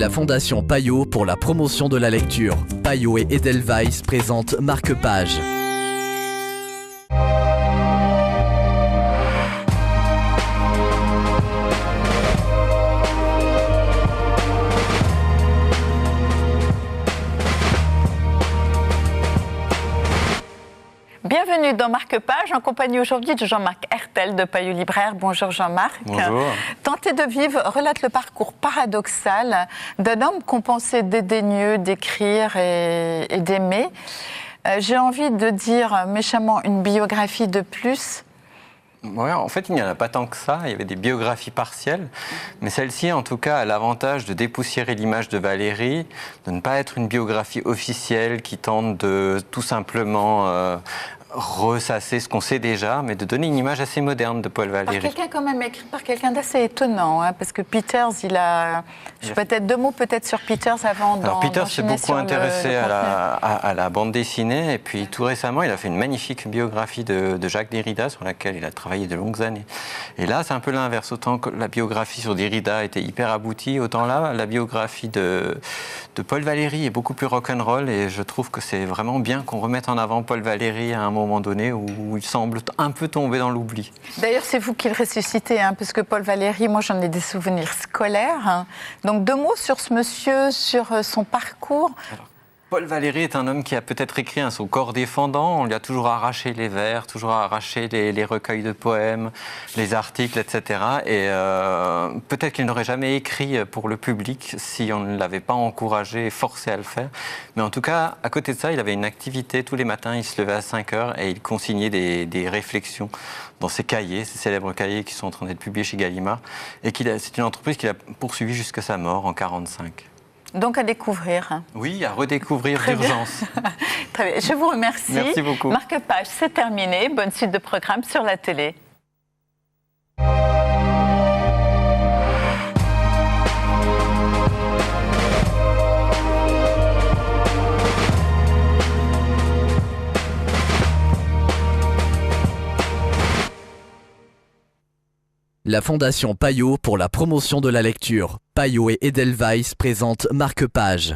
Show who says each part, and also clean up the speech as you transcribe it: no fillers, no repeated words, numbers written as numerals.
Speaker 1: La Fondation Payot pour la promotion de la lecture. Payot et Edelweiss présentent Marque-Page.
Speaker 2: Bienvenue dans Marque-Page, en compagnie aujourd'hui de Jean-Marc Hertel de Payot Libraire. Bonjour Jean-Marc.
Speaker 3: Bonjour.
Speaker 2: Tenter de vivre relate le parcours paradoxal d'un homme qu'on pensait dédaigneux d'écrire et d'aimer. J'ai envie de dire méchamment une biographie de plus.
Speaker 3: Ouais, en fait, il n'y en a pas tant que ça. Il y avait des biographies partielles. Mais celle-ci, en tout cas, a l'avantage de dépoussiérer l'image de Valéry, de ne pas être une biographie officielle qui tente de tout simplement ressasser ce qu'on sait déjà, mais de donner une image assez moderne de Paul Valéry.
Speaker 2: Par quelqu'un quand même écrit par quelqu'un d'assez étonnant, hein, parce que Peters, il a... Peut-être deux mots peut-être sur Peters avant
Speaker 3: Alors Peters s'est beaucoup intéressé à la bande dessinée, et puis tout récemment, il a fait une magnifique biographie de Jacques Derrida, sur laquelle il a travaillé de longues années. Et là, c'est un peu l'inverse. Autant que la biographie sur Derrida était hyper aboutie, autant là, la biographie de Paul Valéry est beaucoup plus rock'n'roll, et je trouve que c'est vraiment bien qu'on remette en avant Paul Valéry à un moment donné où il semble un peu tomber dans l'oubli.
Speaker 2: D'ailleurs, c'est vous qui le ressuscitez, hein, parce que Paul Valéry, moi j'en ai des souvenirs scolaires. Hein. Donc deux mots sur ce monsieur, sur son parcours.
Speaker 3: Alors, Paul Valéry est un homme qui a peut-être écrit son corps défendant. On lui a toujours arraché les vers, toujours arraché les recueils de poèmes, les articles, etc. Et peut-être qu'il n'aurait jamais écrit pour le public si on ne l'avait pas encouragé et forcé à le faire. Mais en tout cas, à côté de ça, il avait une activité tous les matins. Il se levait à 5 heures et il consignait des réflexions dans ses cahiers, ces célèbres cahiers qui sont en train d'être publiés chez Gallimard. Et c'est une entreprise qu'il a poursuivie jusqu'à sa mort en 1945.
Speaker 2: Donc à découvrir.
Speaker 3: Oui, à redécouvrir d'urgence.
Speaker 2: Très bien, je vous remercie.
Speaker 3: Merci beaucoup.
Speaker 2: Marque-Page, c'est terminé. Bonne suite de programmes sur la télé.
Speaker 1: La Fondation Payot pour la promotion de la lecture. Payot et Edelweiss présentent Marque-Page.